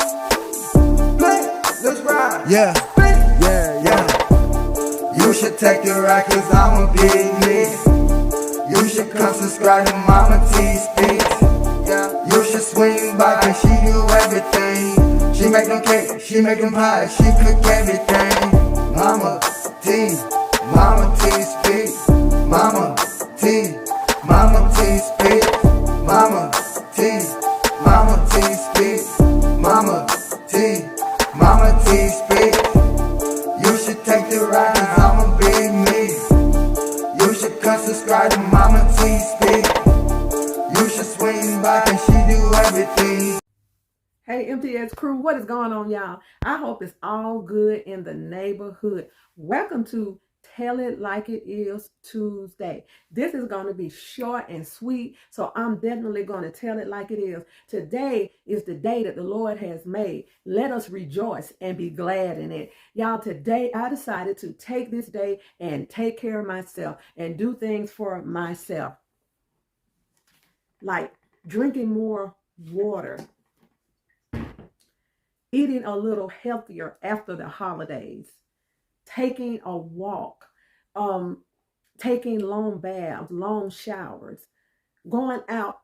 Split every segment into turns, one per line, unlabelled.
Let's ride.
Yeah, yeah, yeah.
You should take the ride cause I'm a big nigga. You should come subscribe to Mama T Speaks. You should swing by cause she do everything. She make them cake, she make them pie, she cook everything. Mama T Speaks. Mama T Speaks. Mama T Speaks. Mama T Speaks. You should take the ride cause I'm a big nigga. You should come subscribe to Mama T Speaks. You should swing by cause she do everything.
Hey MTS crew, what is going on, y'all? I hope it's all good in the neighborhood. Welcome to Tell It Like It Is Tuesday. This is going to be short and sweet, so I'm definitely going to tell it like it is. Today is the day that the Lord has made. Let us rejoice and be glad in it. Y'all, today I decided to take this day and take care of myself and do things for myself. Like drinking more water, eating a little healthier after the holidays, taking a walk, taking long baths, long showers, going out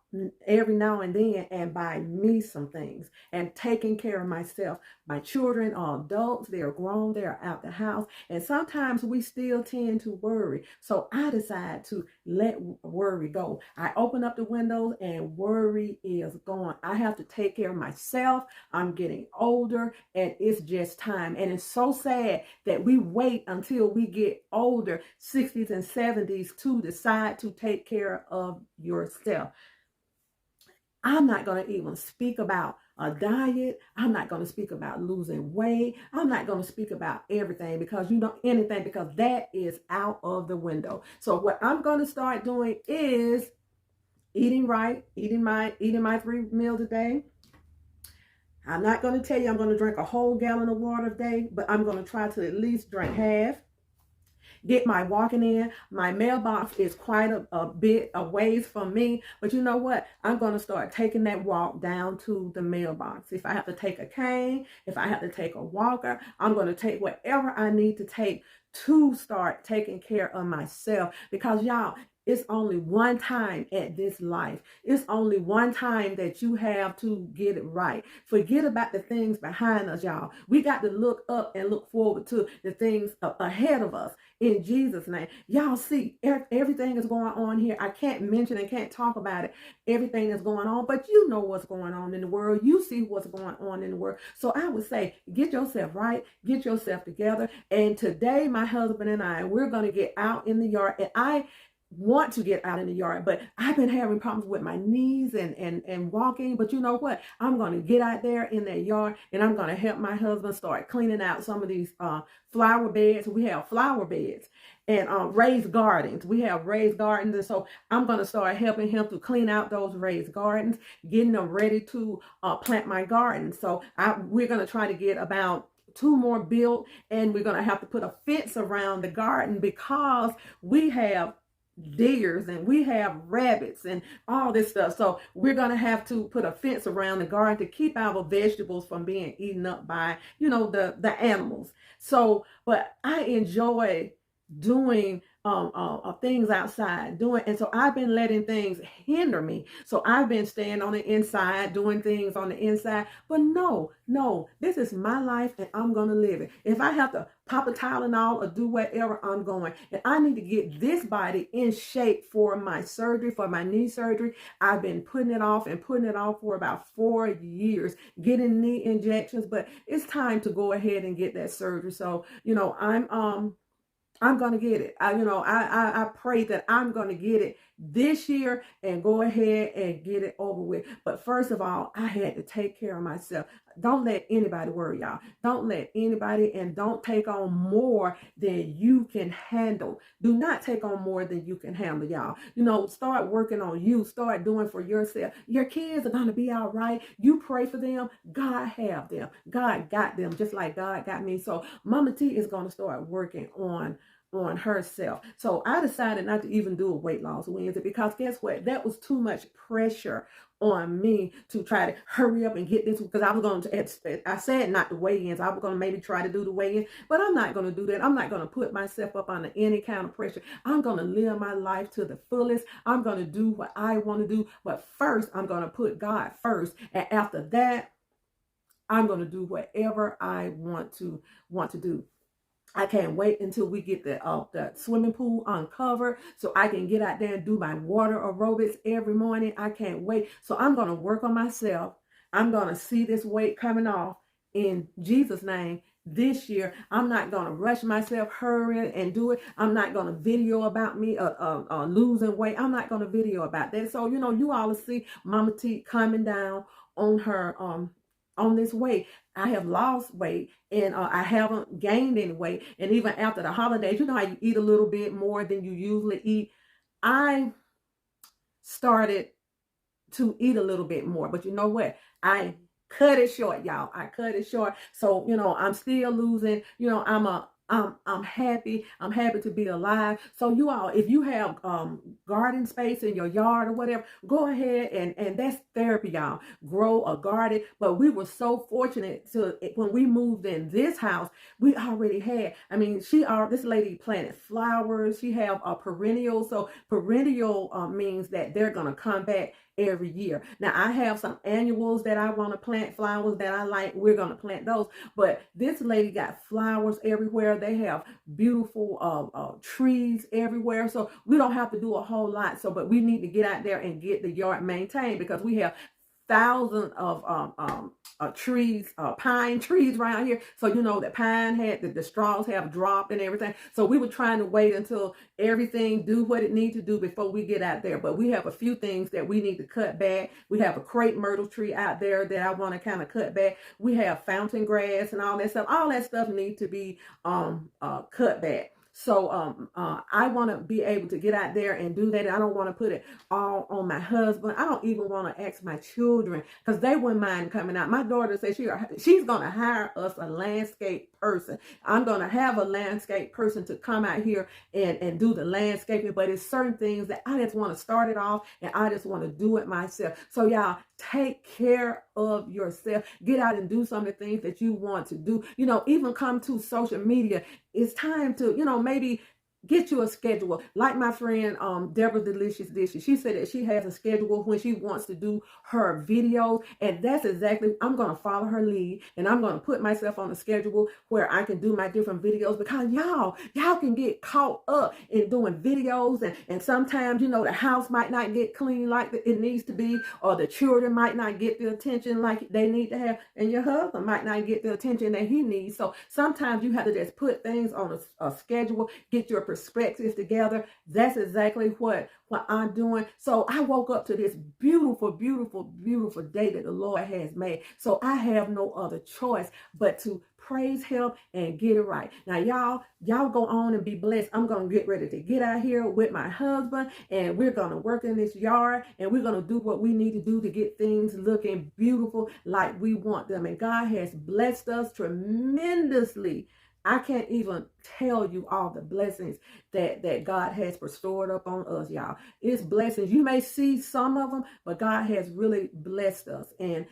every now and then and buy me some things, and taking care of myself. My children are adults, they're grown, they're out the house, and sometimes we still tend to worry. So I decide to let worry go. I open up the windows and worry is gone. I have to take care of myself. I'm getting older and it's just time. And it's so sad that we wait until we get older, 60s and 70s, to decide to take care of yourself. I'm not going to even speak about a diet. I'm not going to speak about losing weight. I'm not going to speak about everything because because that is out of the window. So what I'm going to start doing is eating right, eating my 3 meals a day. I'm not going to tell you I'm going to drink a whole gallon of water a day, but I'm going to try to at least drink half. Get my walking in. My mailbox is quite a bit a ways from me, but you know what? I'm going to start taking that walk down to the mailbox. If I have to take a cane, if I have to take a walker, I'm going to take whatever I need to take to start taking care of myself. Because y'all, it's only one time at this life. It's only one time that you have to get it right. Forget about the things behind us, y'all. We got to look up and look forward to the things ahead of us in Jesus' name. Y'all see, everything is going on here. I can't mention and can't talk about it. Everything is going on, but you know what's going on in the world. You see what's going on in the world. So I would say, get yourself right, get yourself together. And today, my husband and I, we're going to get out in the yard. And I want to get out in the yard, but I've been having problems with my knees and walking. But you know what? I'm going to get out there in that yard and I'm going to help my husband start cleaning out some of these flower beds. We have flower beds and raised gardens. We have raised gardens. And so I'm going to start helping him to clean out those raised gardens, getting them ready to plant my garden. So we're going to try to get about 2 more built, and we're going to have to put a fence around the garden because we have deers and we have rabbits and all this stuff. So we're going to have to put a fence around the garden to keep our vegetables from being eaten up by, the animals. So, but I enjoy doing things outside, and so I've been letting things hinder me. So I've been staying on the inside, doing things on the inside. But no, this is my life and I'm gonna live it. If I have to pop a Tylenol or do whatever, I'm going. And I need to get this body in shape for my surgery, for my knee surgery. I've been putting it off for about 4 years, getting knee injections, but it's time to go ahead and get that surgery. So, I'm going to get it. I pray that I'm going to get it this year and go ahead and get it over with. But first of all, I had to take care of myself. Don't let anybody worry, y'all. Don't let anybody, and don't take on more than you can handle. Do not take on more than you can handle, y'all. Start working on you. Start doing for yourself. Your kids are going to be all right. You pray for them. God have them. God got them just like God got me. So Mama T is going to start working on herself. So I decided not to even do a weight loss Wednesday because guess what? That was too much pressure on me to try to hurry up and get this, because I was going to, I said not the weigh-ins. I was going to maybe try to do the weigh-in, but I'm not going to do that. I'm not going to put myself up under any kind of pressure. I'm going to live my life to the fullest. I'm going to do what I want to do, but first I'm going to put God first, and after that, I'm going to do whatever I want to do. I can't wait until we get the swimming pool uncovered so I can get out there and do my water aerobics every morning. I can't wait. So I'm going to work on myself. I'm going to see this weight coming off in Jesus' name this year. I'm not going to rush myself, hurry and do it. I'm not going to video about me losing weight. I'm not going to video about that. So, you all will see Mama T coming down on her on this weight. I have lost weight, and I haven't gained any weight. And even after the holidays, how you eat a little bit more than you usually eat. I started to eat a little bit more, but you know what? I cut it short, y'all. I cut it short. So, I'm still losing. I'm happy. I'm happy to be alive. So you all, if you have garden space in your yard or whatever, go ahead and that's therapy, y'all. Grow a garden. But we were so fortunate to, when we moved in this house, we already had, this lady planted flowers. She have a perennial. So perennial means that they're going to come back every year. Now I have some annuals that I want to plant, flowers that I like. We're going to plant those. But this lady got flowers everywhere. They have beautiful trees everywhere. So we don't have to do a whole lot. But we need to get out there and get the yard maintained, because we have thousands of trees, pine trees around here. So that pine had the straws have dropped and everything. So we were trying to wait until everything do what it needs to do before we get out there. But we have a few things that we need to cut back. We have a crepe myrtle tree out there that I want to kind of cut back. We have fountain grass and all that stuff. All that stuff needs to be cut back. So I want to be able to get out there and do that. I don't want to put it all on my husband. I don't even want to ask my children, because they wouldn't mind coming out. My daughter says she's going to hire us a landscape person. I'm going to have a landscape person to come out here and do the landscaping. But it's certain things that I just want to start it off, and I just want to do it myself. So y'all, take care of yourself. Get out and do some of the things that you want to do. Even come to social media. It's time to, maybe get you a schedule. Like my friend, Deborah Delicious Dishes. She said that she has a schedule when she wants to do her videos. And that's exactly, I'm going to follow her lead. And I'm going to put myself on a schedule where I can do my different videos, because y'all can get caught up in doing videos. And sometimes, the house might not get clean like it needs to be, or the children might not get the attention like they need to have. And your husband might not get the attention that he needs. So sometimes you have to just put things on a schedule, get your perspectives together. That's exactly what I'm doing. So I woke up to this beautiful, beautiful, beautiful day that the Lord has made. So I have no other choice but to praise him and get it right. Now, y'all go on and be blessed. I'm going to get ready to get out here with my husband, and we're going to work in this yard, and we're going to do what we need to do to get things looking beautiful like we want them. And God has blessed us tremendously. I can't even tell you all the blessings that God has bestowed upon us, y'all. It's blessings. You may see some of them, but God has really blessed us. And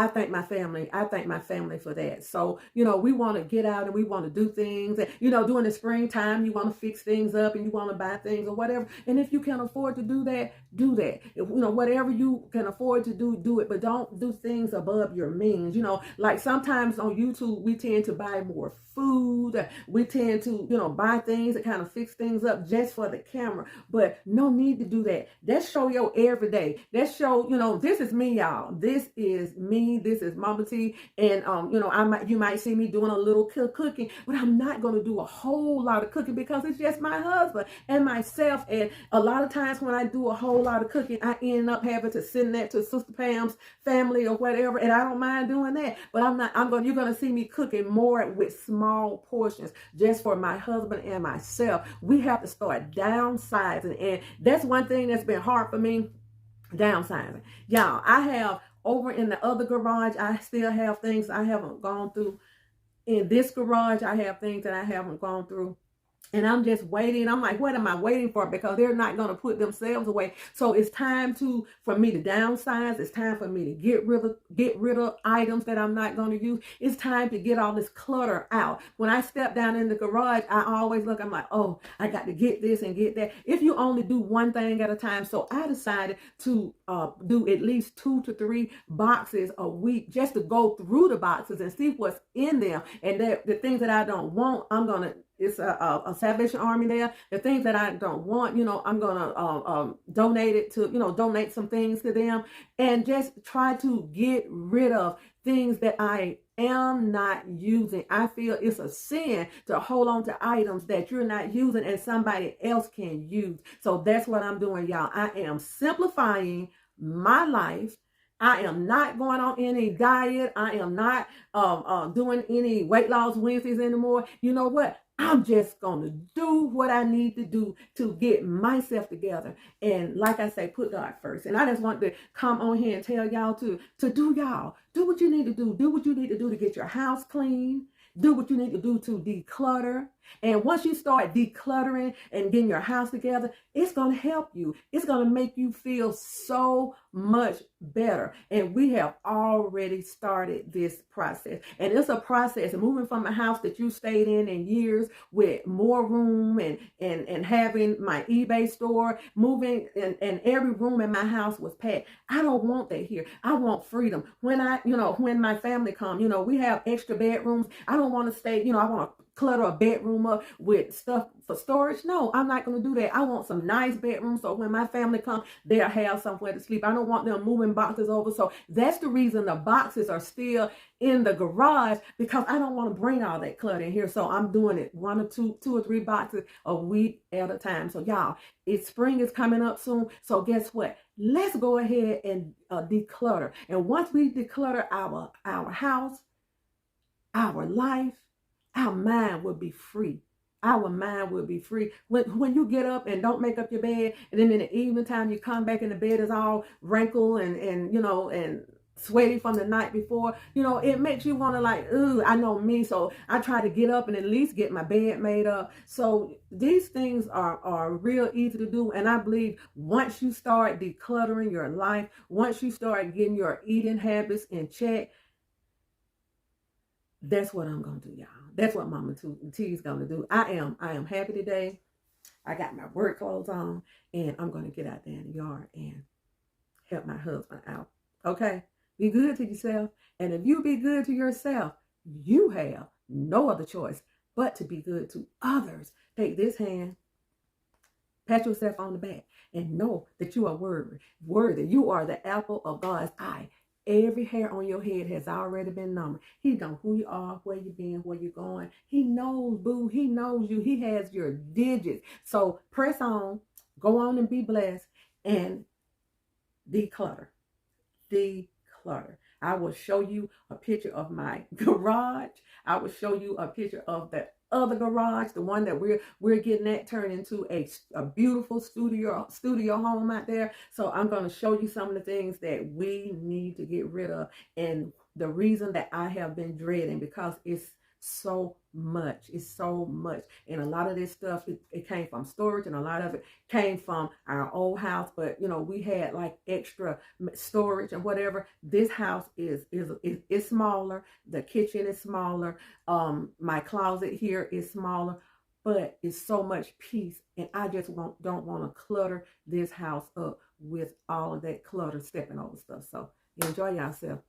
I thank my family. I thank my family for that. So, we want to get out and we want to do things. And, during the springtime, you want to fix things up and you want to buy things or whatever. And if you can afford to do that, do that. If, whatever you can afford to do, do it. But don't do things above your means. Like sometimes on YouTube, we tend to buy more food. We tend to, buy things and kind of fix things up just for the camera. But no need to do that. That's show your everyday. That show, this is me, y'all. This is me. This is Mama T. And, you might see me doing a little cooking, but I'm not going to do a whole lot of cooking, because it's just my husband and myself. And a lot of times when I do a whole lot of cooking, I end up having to send that to Sister Pam's family or whatever. And I don't mind doing that, but you're going to see me cooking more with small portions just for my husband and myself. We have to start downsizing. And that's one thing that's been hard for me, downsizing. Y'all, I have over in the other garage, I still have things I haven't gone through. In this garage, I have things that I haven't gone through. And I'm just waiting. I'm like, what am I waiting for? Because they're not going to put themselves away. So it's time for me to downsize. It's time for me to get rid of items that I'm not going to use. It's time to get all this clutter out. When I step down in the garage, I always look, I'm like, oh, I got to get this and get that. If you only do one thing at a time. So I decided to do at least 2 to 3 boxes a week, just to go through the boxes and see what's in them. And the things that I don't want, it's a Salvation Army there. The things that I don't want, I'm going to donate it to, donate some things to them, and just try to get rid of things that I am not using. I feel it's a sin to hold on to items that you're not using and somebody else can use. So that's what I'm doing, y'all. I am simplifying my life. I am not going on any diet. I am not doing any weight loss Wednesdays anymore. You know what? I'm just going to do what I need to do to get myself together. And like I say, put God first. And I just want to come on here and tell y'all to do what you need to do. Do what you need to do to get your house clean. Do what you need to do to declutter. And once you start decluttering and getting your house together, it's going to help you. It's going to make you feel so much better. And we have already started this process. And it's a process, moving from a house that you stayed in years with more room and having my eBay store, moving and every room in my house was packed. I don't want that here. I want freedom. When when my family come, we have extra bedrooms. I don't want to stay, I want to clutter a bedroom up with stuff for storage. No, I'm not going to do that. I want some nice bedrooms so when my family comes, they'll have somewhere to sleep. I don't want them moving boxes over. So that's the reason the boxes are still in the garage, because I don't want to bring all that clutter in here. So I'm doing it 1 or 2 or 3 boxes a week at a time. So y'all, spring is coming up soon. So guess what? Let's go ahead and declutter. And once we declutter our house, our life, our mind will be free. Our mind will be free. When you get up and don't make up your bed, and then in the evening time you come back and the bed is all wrinkled and sweaty from the night before, it makes you want to like, ooh, I know me. So I try to get up and at least get my bed made up. So these things are real easy to do. And I believe once you start decluttering your life, once you start getting your eating habits in check, that's what I'm going to do, y'all. That's what Mama T is going to do. I am happy today. I got my work clothes on, and I'm going to get out there in the yard and help my husband out. Okay? Be good to yourself. And if you be good to yourself, you have no other choice but to be good to others. Take this hand, pat yourself on the back, and know that you are worthy. You are the apple of God's eye. Every hair on your head has already been numbered. He knows who you are, where you've been, where you're going. He knows, boo. He knows you. He has your digits. So press on, go on and be blessed, and declutter. Declutter. I will show you a picture of my garage. I will show you a picture of the other garage, the one that we're getting that turned into a beautiful studio home out there. So I'm going to show you some of the things that we need to get rid of, and the reason that I have been dreading, because it's so much. It's so much. And a lot of this stuff, it came from storage, and a lot of it came from our old house. But we had like extra storage and whatever. This house is smaller. The kitchen is smaller. My closet here is smaller, but it's so much peace. And I just don't want to clutter this house up with all of that clutter, stepping over stuff. So enjoy yourself.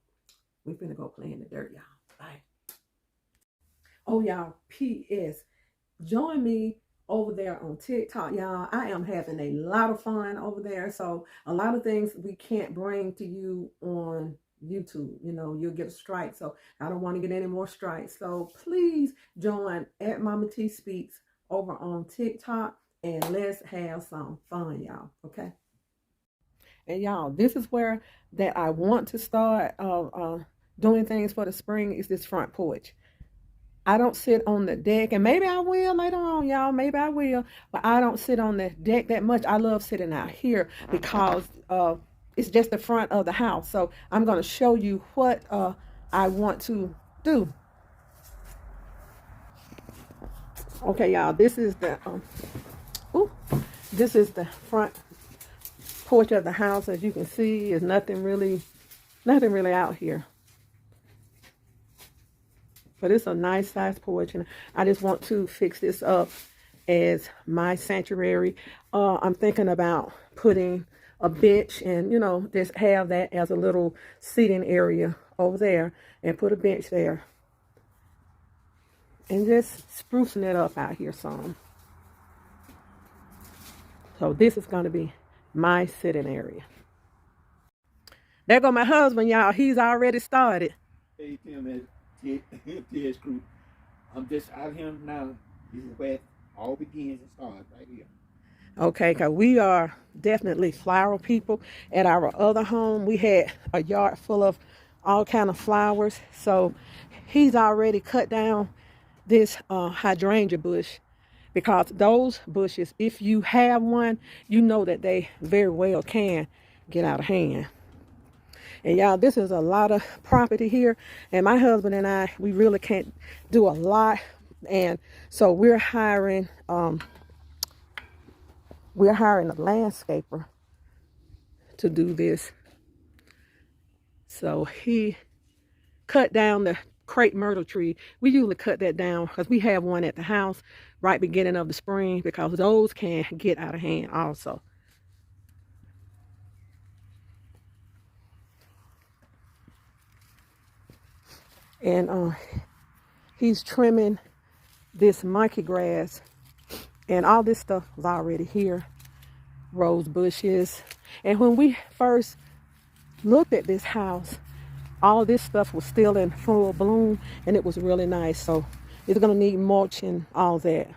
We finna go play in the dirt, y'all. Bye. Oh, y'all, P.S. Join me over there on TikTok, y'all. I am having a lot of fun over there. So a lot of things we can't bring to you on YouTube. You'll get a strike. So I don't want to get any more strikes. So please join at Mama T Speaks over on TikTok, and let's have some fun, y'all. Okay? And y'all, this is where that I want to start doing things for the spring, is this front porch. I don't sit on the deck, and maybe I will later on, y'all. Maybe I will, but I don't sit on the deck that much. I love sitting out here because it's just the front of the house. So I'm going to show you what I want to do. Okay, y'all, this is the this is the front porch of the house. As you can see, is nothing really out here. But it's a nice size porch, and I just want to fix this up as my sanctuary. I'm thinking about putting a bench and, you know, just have that as a little seating area over there and put a bench there. And just sprucing it up out here some. So this is going to be my sitting area. There go my husband, y'all. He's already started.
Hey, Tim, TS Crew. I'm just out here now. This is where it all begins and starts right here.
Okay, because we are definitely flower people. At our other home, we had a yard full of all kind of flowers. So he's already cut down this hydrangea bush, because those bushes, if you have one, you know that they very well can get out of hand. And y'all, this is a lot of property here, and my husband and I, we really can't do a lot, and so we're hiring a landscaper to do this. So he cut down the crepe myrtle tree. We usually cut that down because we have one at the house right beginning of the spring, because those can get out of hand also. And he's trimming this monkey grass, and all this stuff was already here. Rose bushes. And when we first looked at this house, all this stuff was still in full bloom, and it was really nice. So it's going to need mulch and all that.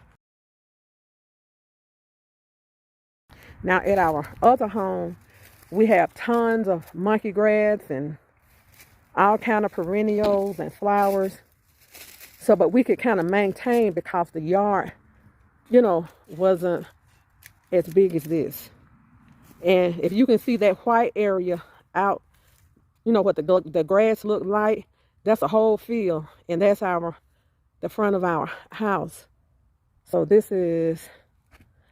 Now at our other home, we have tons of monkey grass and all kind of perennials and flowers. So, but we could kind of maintain, because the yard, you know, wasn't as big as this. And if you can see that white area out, you know what the grass looked like, that's a whole field, and that's the front of our house. So this is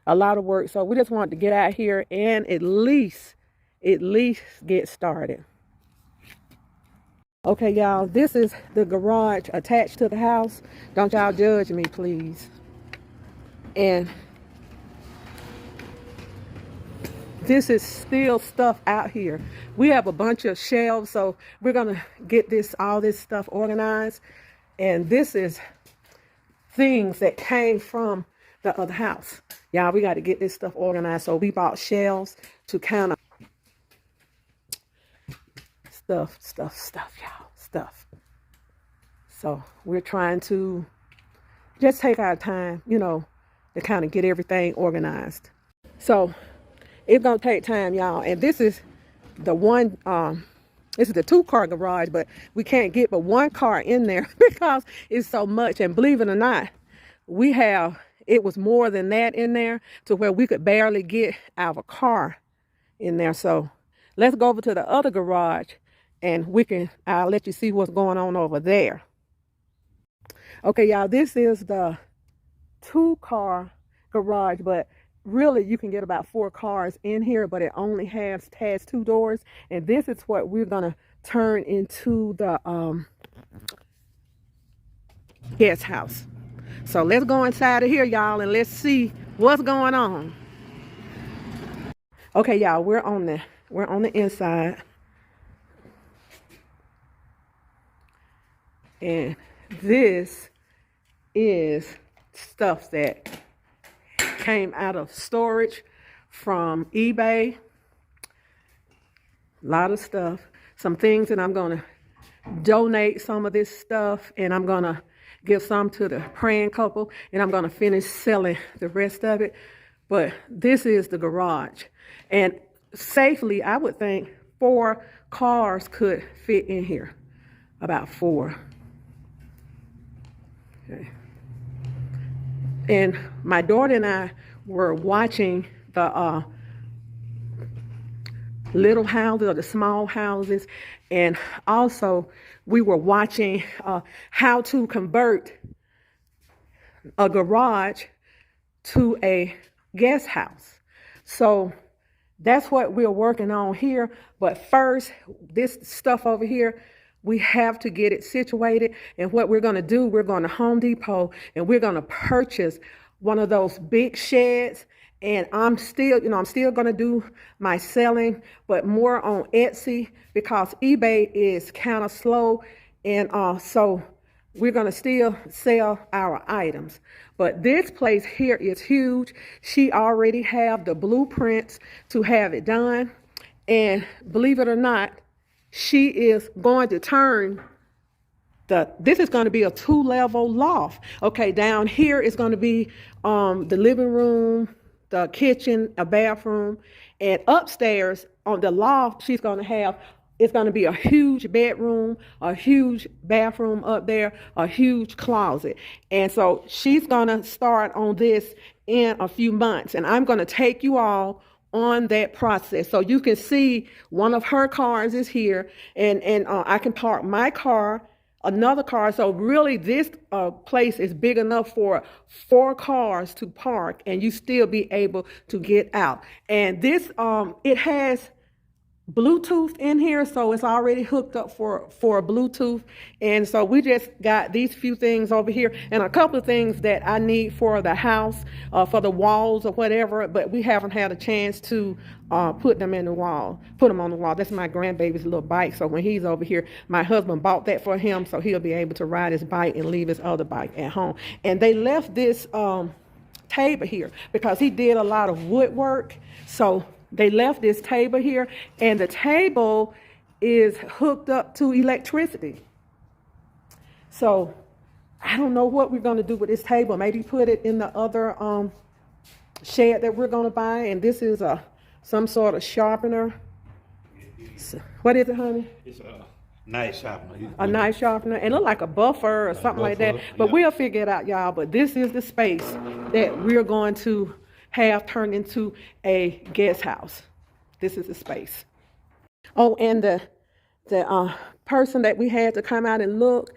a lot of work. So we just wanted to get out here and at least get started. Okay, y'all, this is the garage attached to the house. Don't y'all judge me, please. And this is still stuff out here. We have a bunch of shelves, so we're gonna get all this stuff organized. And this is things that came from the other house. Y'all, we got to get this stuff organized. So we bought shelves to kind of stuff, y'all, stuff. So we're trying to just take our time, you know, to kind of get everything organized. So it's gonna take time, y'all. And this is the one, this is the 2-car garage, but we can't get but 1 car in there because it's so much. And believe it or not, it was more than that in there, to where we could barely get our car in there. So let's go over to the other garage, and I'll let you see what's going on over there. Okay, y'all, this is the 2-car garage, but really you can get about 4 cars in here, but it only has 2 doors. And this is what we're gonna turn into the guest house. So let's go inside of here, y'all, and let's see what's going on. Okay, y'all, we're on the inside. And this is stuff that came out of storage from eBay. A lot of stuff. Some things that I'm going to donate some of this stuff, and I'm going to give some to the praying couple, and I'm going to finish selling the rest of it. But this is the garage. And safely, I would think 4 cars could fit in here. About 4. Okay. And my daughter and I were watching the little houses, or the small houses, and also we were watching how to convert a garage to a guest house. So that's what we're working on here. But first, this stuff over here, we have to get it situated. And what we're going to do, we're going to Home Depot and we're going to purchase one of those big sheds. And I'm still going to do my selling, but more on Etsy because eBay is kind of slow. And so we're going to still sell our items. But this place here is huge. She already have the blueprints to have it done. And believe it or not, she is going to turn this is going to be a 2-level loft. Okay, down here is going to be the living room, the kitchen, a bathroom, and upstairs on the loft, it's going to be a huge bedroom, a huge bathroom up there, a huge closet. And so she's going to start on this in a few months. And I'm going to take you all on that process. So you can see one of her cars is here and I can park my car, another car. So really this place is big enough for 4 cars to park and you still be able to get out. And this, it has Bluetooth in here, so it's already hooked up for Bluetooth. And so we just got these few things over here and a couple of things that I need for the house, for the walls or whatever, but we haven't had a chance to put them on the wall. That's my grandbaby's little bike, so when he's over here, my husband bought that for him so he'll be able to ride his bike and leave his other bike at home. And they left this table here because he did a lot of woodwork, so they left this table here, and the table is hooked up to electricity. So I don't know what we're going to do with this table. Maybe put it in the other shed that we're going to buy. And this is some sort of sharpener. So, what is it, honey?
It's a knife sharpener.
A knife sharpener. And look like a buffer or something like that. But we'll figure it out, y'all. But this is the space that we're going to have turned into a guest house. This is the space. Oh, and the person that we had to come out and look,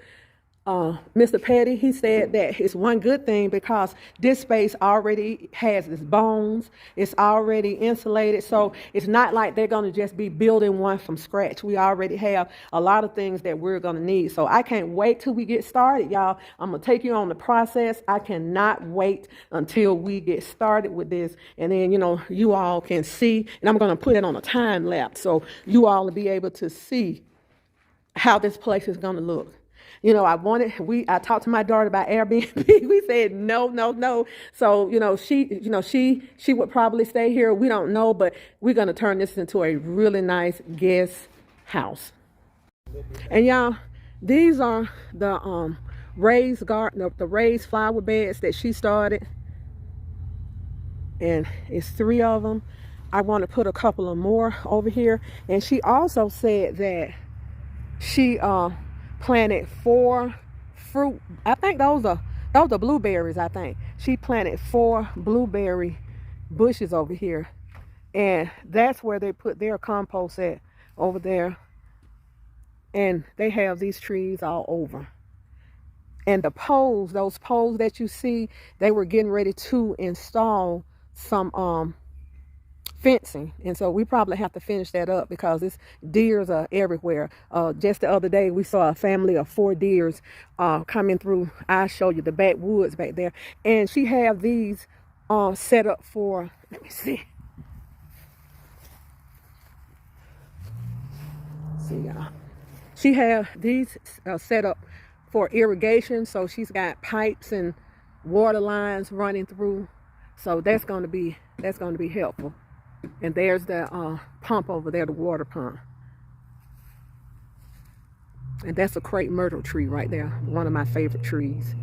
Mr. Petty, he said that it's one good thing because this space already has its bones. It's already insulated. So it's not like they're going to just be building one from scratch. We already have a lot of things that we're going to need. So I can't wait till we get started, y'all. I'm going to take you on the process. I cannot wait until we get started with this. And then, you all can see, and I'm going to put it on a time lapse so you all will be able to see how this place is going to look. I talked to my daughter about Airbnb. We said, no. So, she would probably stay here. We don't know, but we're going to turn this into a really nice guest house. And y'all, these are the raised garden, the raised flower beds that she started. And it's 3 of them. I want to put a couple of more over here. And she also said that she, planted 4 fruit. I think those are blueberries. I think she planted 4 blueberry bushes over here, and that's where they put their compost at, over there. And they have these trees all over. And those poles that you see, they were getting ready to install some fencing, and so we probably have to finish that up because deers are everywhere. Just the other day we saw a family of 4 deers coming through. I show you the backwoods back there, and she have these set up for, let me see y'all. She have these set up for irrigation, so she's got pipes and water lines running through, so that's going to be helpful. And there's the pump over there, the water pump. And that's a crepe myrtle tree right there, one of my favorite trees.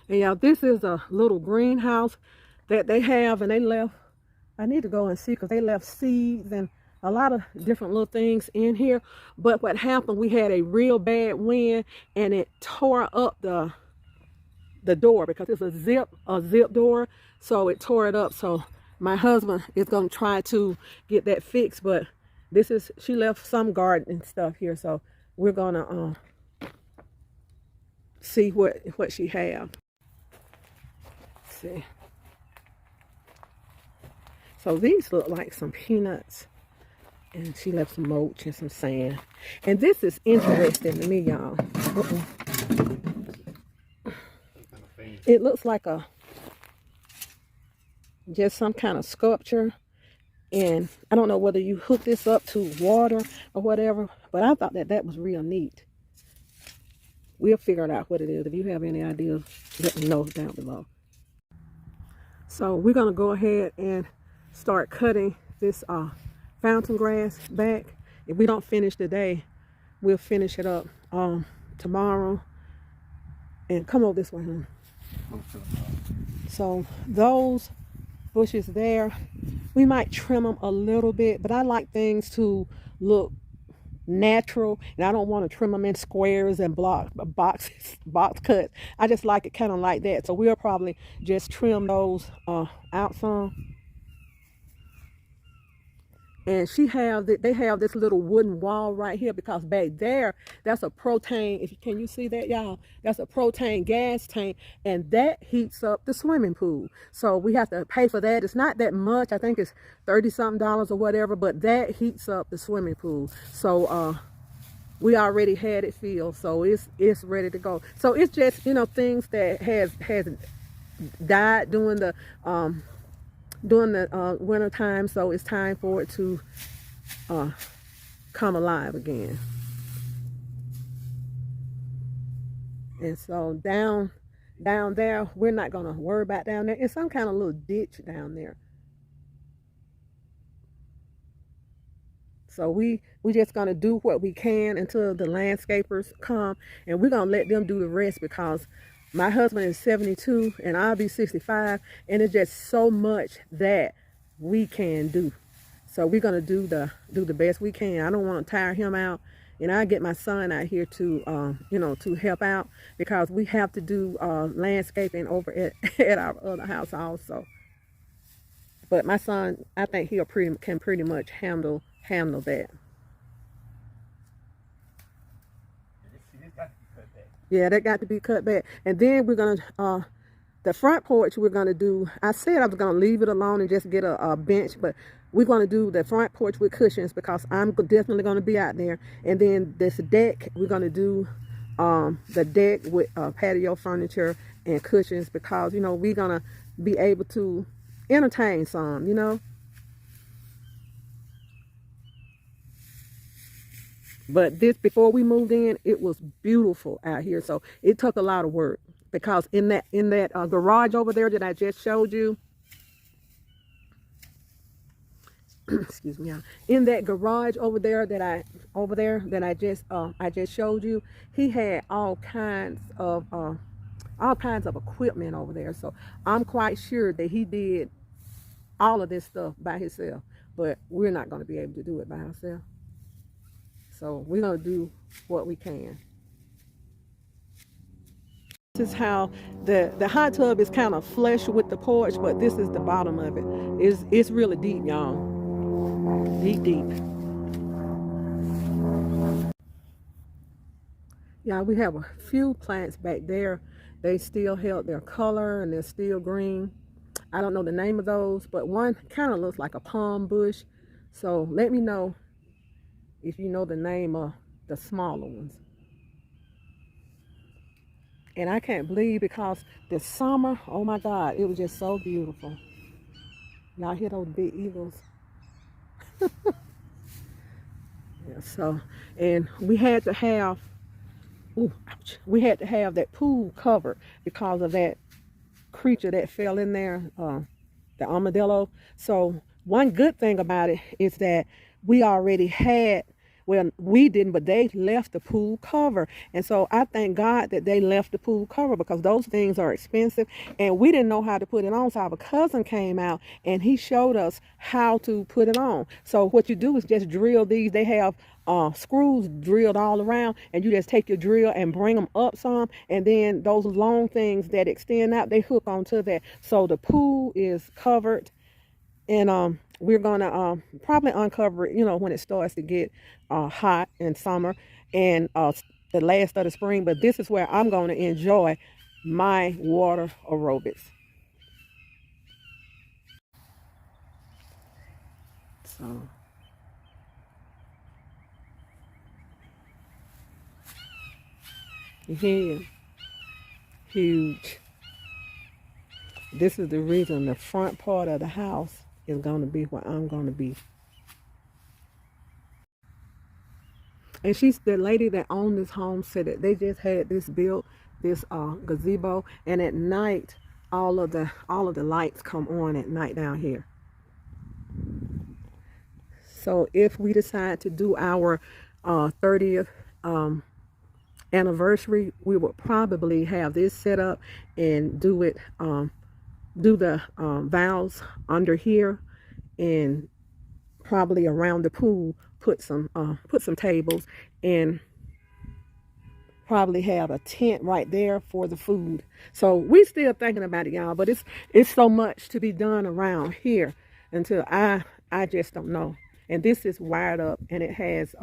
And y'all, this is a little greenhouse that they have, and they left, I need to go and see because they left seeds and a lot of different little things in here. But what happened, we had a real bad wind and it tore up the door because it's a zip door. So it tore it up. So my husband is going to try to get that fixed, but she left some gardening stuff here, so we're going to see what she have. Let's see. So these look like some peanuts. And she left some mulch and some sand. And this is interesting to me, y'all. It looks like just some kind of sculpture. And I don't know whether you hook this up to water or whatever, but I thought that was real neat. We'll figure it out what it is. If you have any ideas, let me know down below. So we're going to go ahead and start cutting this fountain grass back. If we don't finish today, we'll finish it up tomorrow. And come over this way, huh? So those bushes there, we might trim them a little bit, but I like things to look natural, and I don't want to trim them in squares and box cuts. I just like it kind of like that. So we'll probably just trim those out some. And they have this little wooden wall right here, because back there, that's a propane, can you see that, y'all? That's a propane gas tank, and that heats up the swimming pool. So we have to pay for that. It's not that much. I think it's $30-something or whatever, but that heats up the swimming pool. So we already had it filled, so it's ready to go. So it's just, things that has died during the winter time, so it's time for it to come alive again. And so down there, we're not gonna worry about down there. It's some kind of little ditch down there. So we just gonna do what we can until the landscapers come, and we're gonna let them do the rest, because my husband is 72 and I'll be 65, and it's just so much that we can do. So we're gonna do the best we can. I don't want to tire him out, and I get my son out here to to help out, because we have to do landscaping over at our other house also. But my son, I think can pretty much handle that. Yeah, that got to be cut back. And then we're gonna the front porch, we're gonna do, I said I was gonna leave it alone and just get a bench, but we're gonna do the front porch with cushions, because I'm definitely gonna be out there. And then this deck, we're gonna do the deck with patio furniture and cushions, because we're gonna be able to entertain some. But before we moved in, it was beautiful out here. So it took a lot of work, because in that garage over there that I just showed you, excuse me, in that garage over there that I just showed you, he had all kinds of equipment over there. So I'm quite sure that he did all of this stuff by himself, but we're not going to be able to do it by ourselves. So we're going to do what we can. This is how the hot tub is kind of flush with the porch, but this is the bottom of it. It's really deep, y'all. Deep. Yeah, we have a few plants back there. They still held their color and they're still green. I don't know the name of those, but one kind of looks like a palm bush. So let me know if you know the name of the smaller ones. And I can't believe, because this summer, oh my God, it was just so beautiful. Y'all hear those big eagles? Yeah, so, and we had to have that pool covered because of that creature that fell in there, the armadillo. So one good thing about it is that we already had, well, we didn't, but they left the pool cover. And so I thank God that they left the pool cover, because those things are expensive and we didn't know how to put it on. So our cousin came out and he showed us how to put it on. So what you do is just drill these. They have screws drilled all around, and you just take your drill and bring them up some, and then those long things that extend out, they hook onto that. So the pool is covered, and we're gonna probably uncover it, when it starts to get hot in summer, and the last of the spring, but this is where I'm going to enjoy my water aerobics. So yeah, huge. This is the reason the front part of the house is going to be where I'm going to be. And she's the lady that owned this home, said that they just had this built, this gazebo, and at night all of the lights come on at night down here. So if we decide to do our 30th anniversary, we would probably have this set up and do it, do the vows under here, and probably around the pool put some tables, and probably have a tent right there for the food. So we still thinking about it, y'all, but it's so much to be done around here until I just don't know. And this is wired up, and it has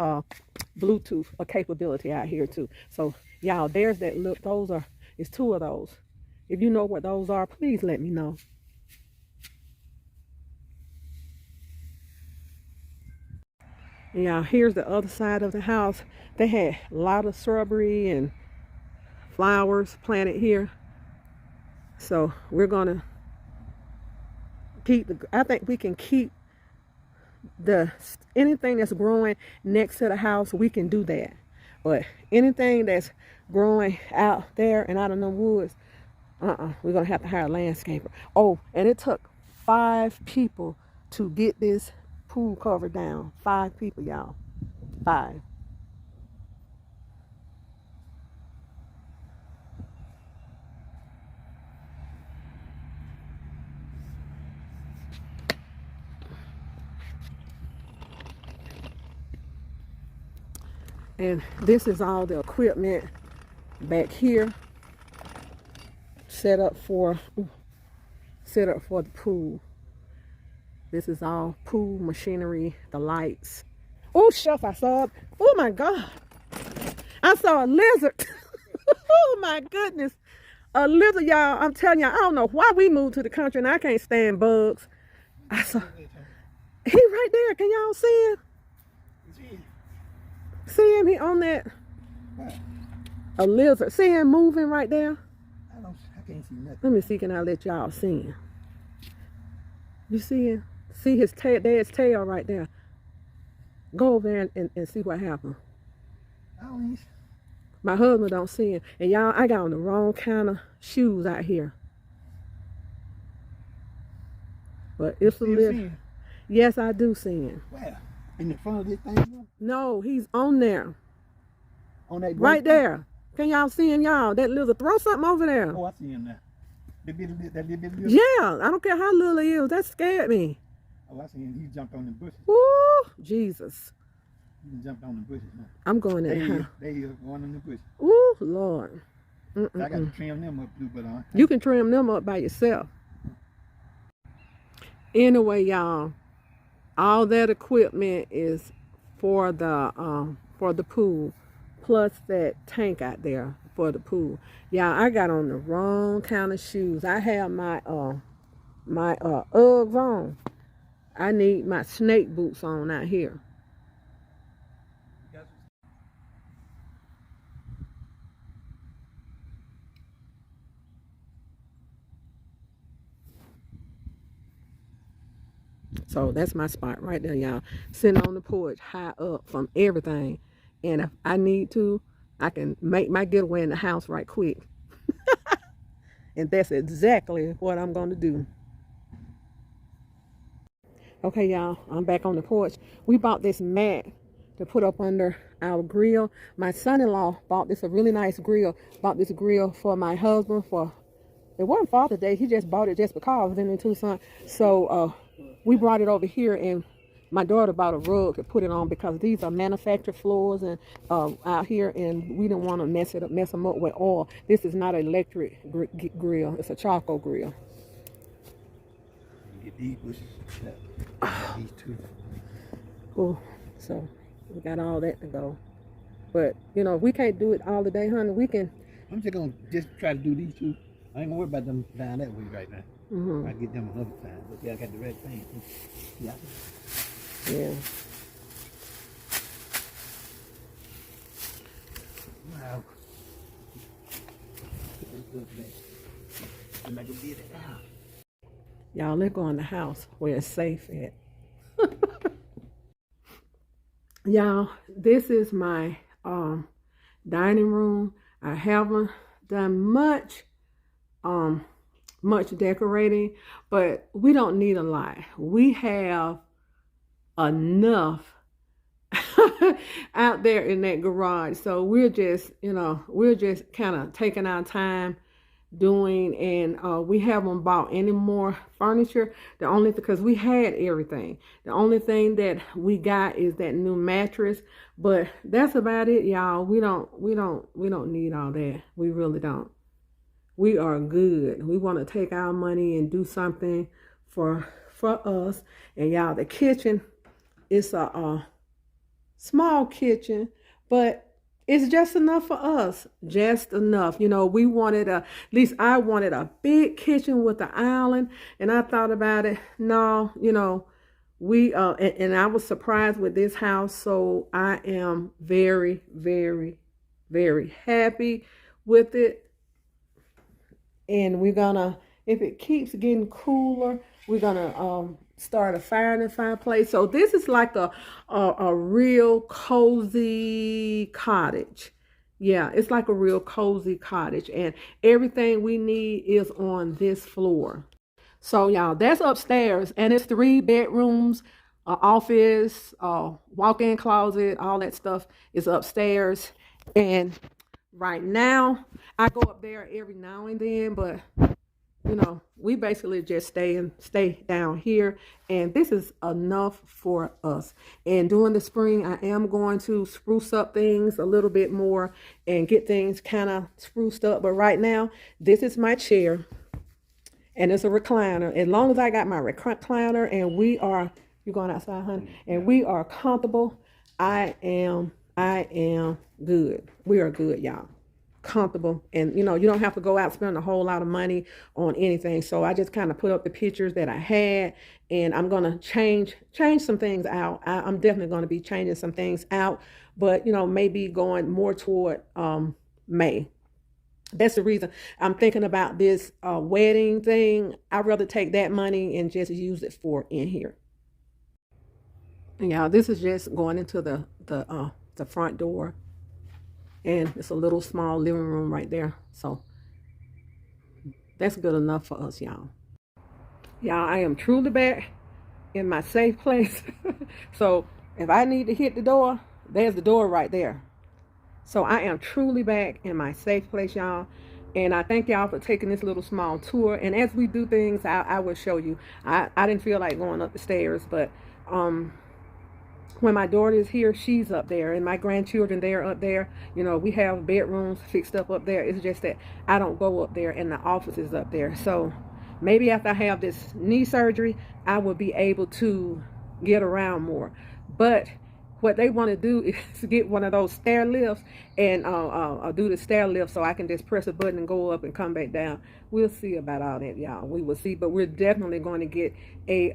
Bluetooth capability out here too. So y'all, there's that look. It's 2 of those. If you know what those are, please let me know. Yeah, here's the other side of the house. They had a lot of shrubbery and flowers planted here. So we're gonna I think we can keep anything that's growing next to the house, we can do that. But anything that's growing out there and out in the woods, we're gonna have to hire a landscaper. Oh, and it took 5 people to get this pool cover down. 5 people, y'all. 5. And this is all the equipment back here set up for the pool. This is all pool machinery, the lights. Oh, shucks, I saw it. Oh my God. I saw a lizard. Oh my goodness. A lizard, y'all. I'm telling y'all, I don't know why we moved to the country and I can't stand bugs. I saw he right there. Can y'all see him? See him? He on that. A lizard. See him moving right there?
I can't see nothing.
Let me see, can I let y'all see him? You see him? See his tail, there's his tail right there. Go over there and see what happened. My husband don't see him. And y'all, I got on the wrong kind of shoes out here. But it's a little. Yes, I do see him.
Where? In the front of this thing?
No, he's on there.
On that
right there. Can y'all see him, y'all? That lizard, throw something over there.
Oh, I see him now.
Yeah, I don't care how little he is. That scared me.
Oh, I see him. He jumped on the bushes.
Ooh, Jesus.
He jumped on the bushes now.
I'm going there.
They are going on the bushes.
Ooh, Lord.
I got to trim them up too, but
you can trim them up by yourself. Anyway, y'all, all that equipment is for the pool, plus that tank out there for the pool. Y'all, I got on the wrong kind of shoes. I have my Uggs on. I need my snake boots on out here. So that's my spot right there, y'all. Sitting on the porch, high up from everything. And if I need to, I can make my getaway in the house right quick. And that's exactly what I'm going to do. Okay, y'all, I'm back on the porch. We bought this mat to put up under our grill. My son-in-law bought this, a really nice grill. Bought this grill for my husband for, it wasn't Father's Day. He just bought it just because, in Tucson. So we brought it over here, and my daughter bought a rug to put it on because these are manufactured floors and out here, and we didn't want to mess them up with oil. This is not an electric grill. It's a charcoal grill.
Get these bushes. These two.
Cool. So we got all that to go. But, you know, we can't do it all the day, honey. We can.
I'm just gonna try to do these two. I ain't gonna worry about them down that way right now.
Mm-hmm.
I get them another time. But yeah, I got the red thing. Yeah.
Yeah.
Wow. I'm not gonna get it out.
Y'all, let's go in the house where it's safe at. Y'all, this is my dining room. I haven't done much decorating, but we don't need a lot. We have enough out there in that garage. So we're just, kind of taking our time doing, and we haven't bought any more furniture. Because we had everything. The only thing that we got is that new mattress, but that's about it, y'all. We don't need all that. We really don't. We are good. We want to take our money and do something for us. And y'all, the kitchen is a small kitchen, but it's just enough for us. Just enough. You know, we wanted at least I wanted a big kitchen with an island. And I thought about it. No, we, and I was surprised with this house. So I am very, very, very happy with it. And we're gonna, if it keeps getting cooler, we're gonna start a fire in the fireplace. So this is like a real cozy cottage. Yeah, it's like a real cozy cottage, and everything we need is on this floor. So y'all, that's upstairs, and it's 3 bedrooms, office, walk-in closet, all that stuff is upstairs. And right now, I go up there every now and then, but we basically just stay down here, and this is enough for us. And during the spring, I am going to spruce up things a little bit more and get things kind of spruced up. But right now, this is my chair, and it's a recliner. As long as I got my recliner and you're going outside, honey, and we are comfortable, I am good. We are good, y'all. Comfortable, and you don't have to go out and spend a whole lot of money on anything. So I just kind of put up the pictures that I had, and I'm gonna change some things out. I'm definitely going to be changing some things out, but maybe going more toward May. That's the reason I'm thinking about this wedding thing. I'd rather take that money and just use it for in here. And y'all, this is just going into the front door. And it's a little small living room right there. So that's good enough for us, y'all. Y'all, I am truly back in my safe place. So if I need to hit the door, there's the door right there. So I am truly back in my safe place, y'all. And I thank y'all for taking this little small tour. And as we do things, I will show you. I didn't feel like going up the stairs, but when my daughter is here, she's up there, and my grandchildren, they're up there. We have bedrooms fixed up there. It's just that I don't go up there, and the office is up there. So maybe after I have this knee surgery, I will be able to get around more. But what they want to do is get one of those stair lifts and do the stair lift, so I can just press a button and go up and come back down. We'll see about all that, y'all. We will see, but we're definitely going to get a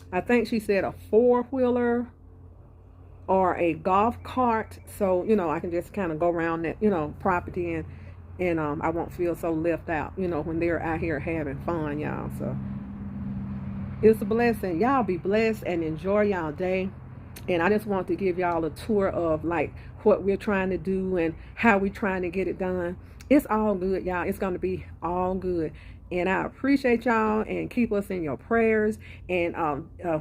I think she said a 4-wheeler or a golf cart. So, I can just kind of go around that, property, and I won't feel so left out, when they're out here having fun, y'all. So it's a blessing. Y'all be blessed and enjoy y'all day. And I just want to give y'all a tour of like what we're trying to do and how we're trying to get it done. It's all good, y'all. It's going to be all good. And I appreciate y'all, and keep us in your prayers. And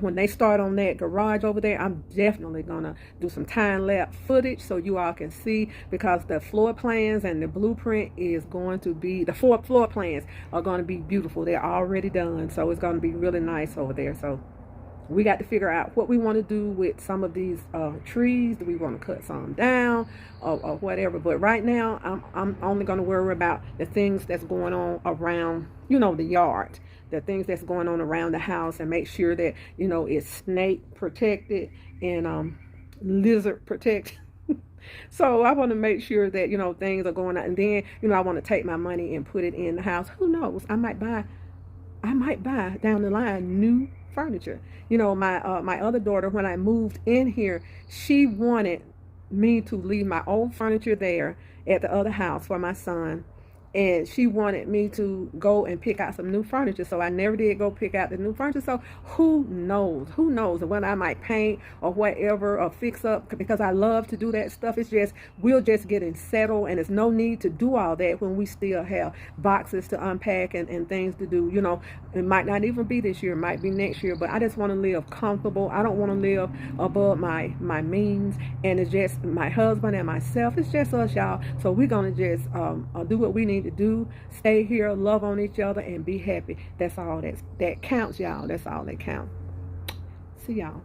when they start on that garage over there, I'm definitely going to do some time-lapse footage so you all can see, because the floor plans and the blueprint is going to be, the 4 floor plans are going to be beautiful. They're already done, so it's going to be really nice over there. So we got to figure out what we want to do with some of these trees. Do we want to cut some down or whatever? But right now, I'm only going to worry about the things that's going on around, the yard, the things that's going on around the house, and make sure that, it's snake protected and lizard protected. So I want to make sure that, you know, things are going out. And then, you know, I want to take my money and put it in the house. Who knows? I might buy down the line new furniture. You know, my other daughter, when I moved in here, she wanted me to leave my old furniture there at the other house for my son, and she wanted me to go and pick out some new furniture. So I never did go pick out the new furniture. So who knows? Who knows when I might paint or whatever or fix up, because I love to do that stuff. It's just, we're just getting settled, and there's no need to do all that when we still have boxes to unpack and things to do. You know, it might not even be this year, it might be next year, but I just want to live comfortable. I don't want to live above my means, and it's just my husband and myself. It's just us, y'all. So we're gonna just do what we need to do, stay here, love on each other, and be happy. That's all that counts, y'all. That's all that counts. See y'all.